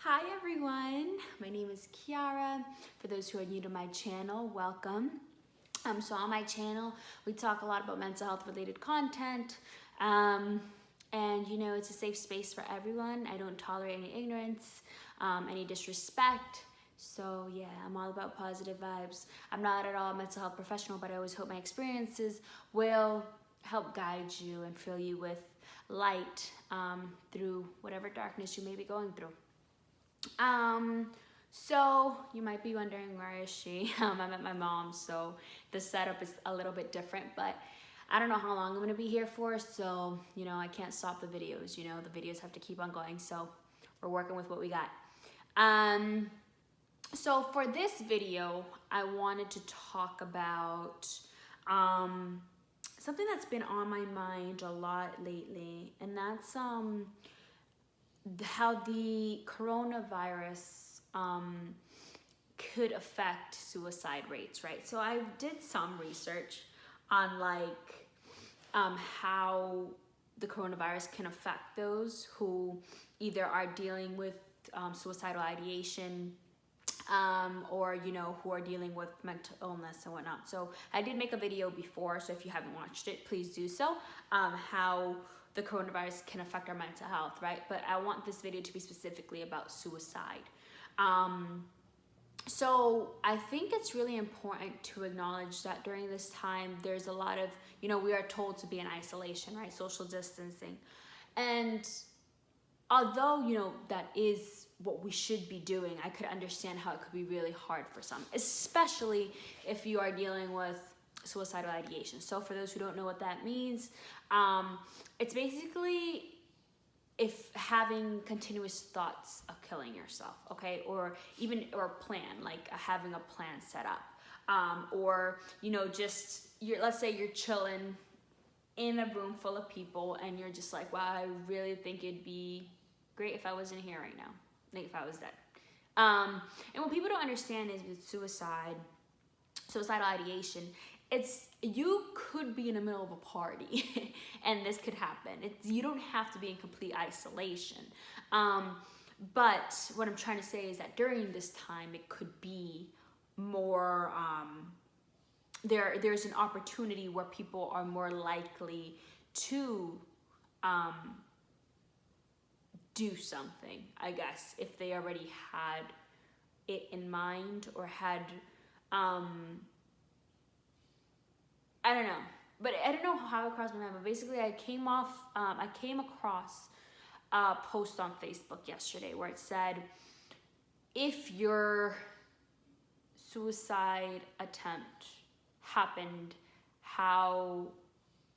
Hi everyone, my name is Kiara. For those who are new to my channel, welcome. So on my channel, we talk a lot about mental health related content. And it's a safe space for everyone. I don't tolerate any ignorance, any disrespect. So yeah, I'm all about positive vibes. I'm not at all a mental health professional, but I always hope my experiences will help guide you and fill you with light through whatever darkness you may be going through. So you might be wondering, where is she? I'm at my mom's, so the setup is a little bit different, but I don't know how long I'm gonna be here for, so I can't stop the videos. The videos have to keep on going, so we're working with what we got. So for this video, I wanted to talk about something that's been on my mind a lot lately, and that's how the coronavirus could affect suicide rates, right? So I did some research on how the coronavirus can affect those who either are dealing with suicidal ideation or who are dealing with mental illness and whatnot. So I did make a video before, so if you haven't watched it, please do so, how the coronavirus can affect our mental health, right? But I want this video to be specifically about suicide. So I think it's really important to acknowledge that during this time, there's a lot of, we are told to be in isolation, right? Social distancing. And although, that is what we should be doing, I could understand how it could be really hard for some, especially if you are dealing with suicidal ideation. So for those who don't know what that means, it's basically if having continuous thoughts of killing yourself, okay? Or plan, like having a plan set up. Or, let's say you're chilling in a room full of people and you're just like, wow, I really think it'd be great if I wasn't here right now, like if I was dead. And what people don't understand is with suicidal ideation, you could be in the middle of a party and this could happen. You don't have to be in complete isolation. But what I'm trying to say is that during this time, it could be more, there's an opportunity where people are more likely to do something, I guess, if they already had it in mind or had, I don't know, but I don't know how it crossed my mind, but basically I came across a post on Facebook yesterday where it said, if your suicide attempt happened, how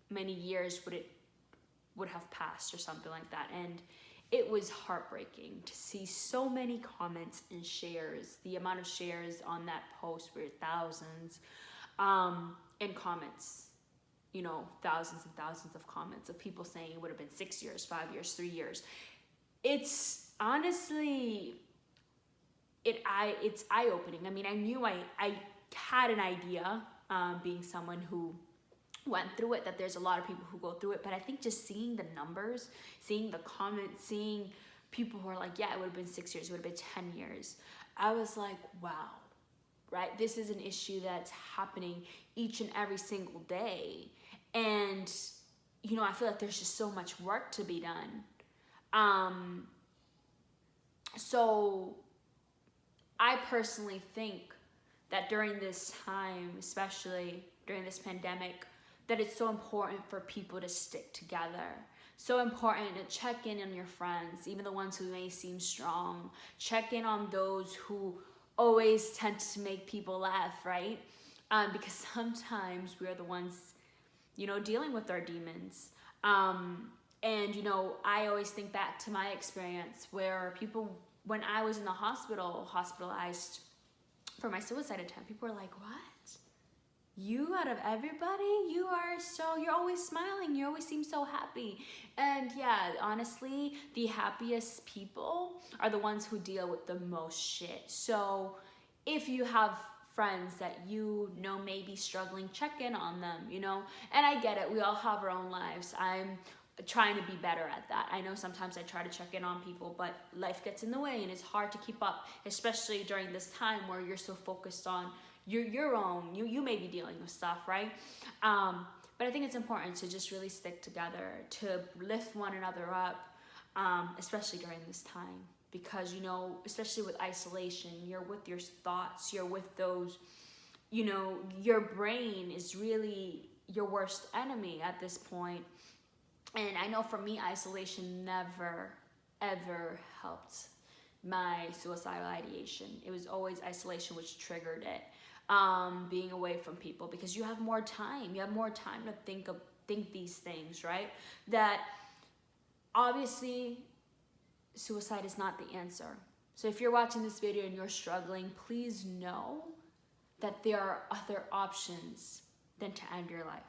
many years would have passed or something like that. And it was heartbreaking to see so many comments and shares. The amount of shares on that post were thousands. And comments, thousands and thousands of comments of people saying it would have been 6 years, 5 years, 3 years. It's honestly, it's eye-opening. I mean, I knew I had an idea, being someone who went through it, that there's a lot of people who go through it, but I think just seeing the numbers, seeing the comments, seeing people who are like, yeah, it would have been 6 years, it would have been 10 years. I was like, wow. Right? This is an issue that's happening each and every single day. And, I feel like there's just so much work to be done. So I personally think that during this time, especially during this pandemic, that it's so important for people to stick together. So important to check in on your friends, even the ones who may seem strong. Check in on those who always tend to make people laugh, right? Because sometimes we're the ones, dealing with our demons. And, I always think back to my experience where people, when I was in the hospital, hospitalized for my suicide attempt, people were like, what? You out of everybody, you're always smiling, you always seem so happy. And yeah, honestly, the happiest people are the ones who deal with the most shit. So if you have friends that may be struggling, check in on them, And I get it, we all have our own lives. I'm trying to be better at that. I know sometimes I try to check in on people, but life gets in the way and it's hard to keep up, especially during this time where you're so focused on your own, you may be dealing with stuff, right? But I think it's important to just really stick together, to lift one another up, especially during this time, because, you know, especially with isolation, you're with your thoughts, you're with those, you know, your brain is really your worst enemy at this point. And I know for me, isolation never, ever helped my suicidal ideation. It was always isolation which triggered it. Being away from people, because you have more time. You have more time to think these things, right? That obviously suicide is not the answer. So if you're watching this video and you're struggling, please know that there are other options than to end your life.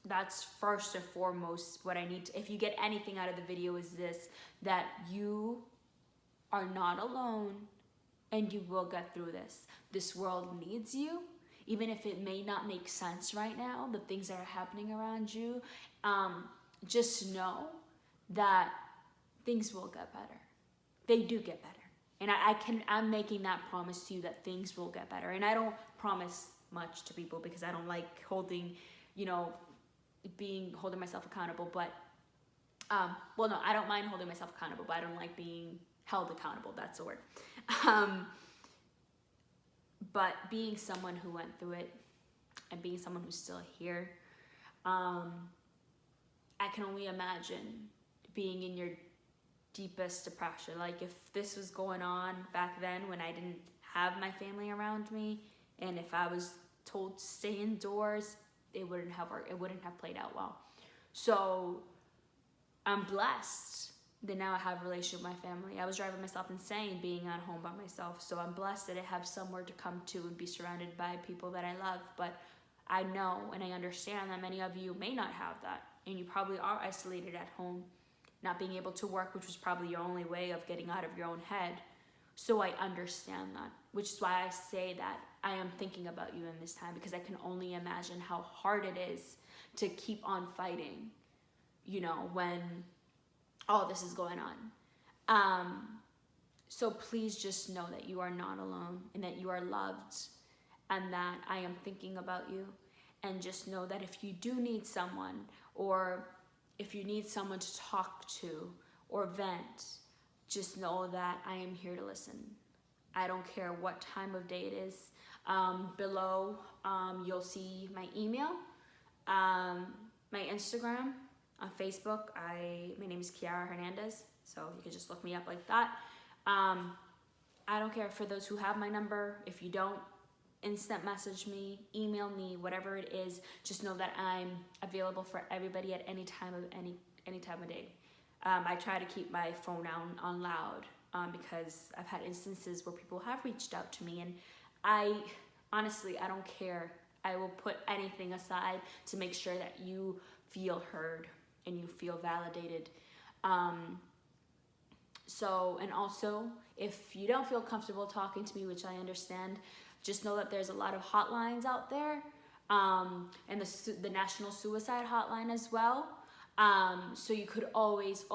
That's first and foremost what I need to, if you get anything out of the video, is this, that you are not alone and you will get through this. This world needs you, even if it may not make sense right now, the things that are happening around you. Just know that things will get better. They do get better. And I'm making that promise to you that things will get better. And I don't promise much to people because I don't like holding, you know, holding myself accountable, but well, no, I don't mind holding myself accountable, but I don't like being held accountable. That's the word. But being someone who went through it and being someone who's still here, I can only imagine being in your deepest depression. Like if this was going on back then when I didn't have my family around me, and if I was told to stay indoors, it wouldn't have worked. It wouldn't have played out well. So I'm blessed that now I have a relationship with my family. I was driving myself insane being at home by myself. So I'm blessed that I have somewhere to come to and be surrounded by people that I love. But I know and I understand that many of you may not have that. And you probably are isolated at home, not being able to work, which was probably your only way of getting out of your own head. So I understand that, which is why I say that I am thinking about you in this time, because I can only imagine how hard it is to keep on fighting, you know, when all this is going on. So please just know that you are not alone and that you are loved and that I am thinking about you. And just know that if you do need someone, or if you need someone to talk to or vent, just know that I am here to listen. I don't care what time of day it is. Below, you'll see my email, my Instagram, on Facebook. My name is Kiara Hernandez, so you can just look me up like that. I don't care for those who have my number. If you don't, instant message me, email me, whatever it is. Just know that I'm available for everybody at any time of day. I try to keep my phone on loud because I've had instances where people have reached out to me, and I don't care. I will put anything aside to make sure that you feel heard and you feel validated. And also, if you don't feel comfortable talking to me, which I understand, just know that there's a lot of hotlines out there, and the National Suicide Hotline as well. So you could always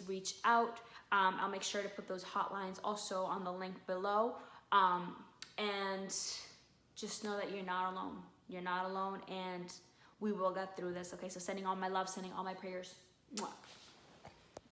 reach out. I'll make sure to put those hotlines also on the link below. And just know that you're not alone. You're not alone, and we will get through this. Okay, so sending all my love, sending all my prayers. Mwah.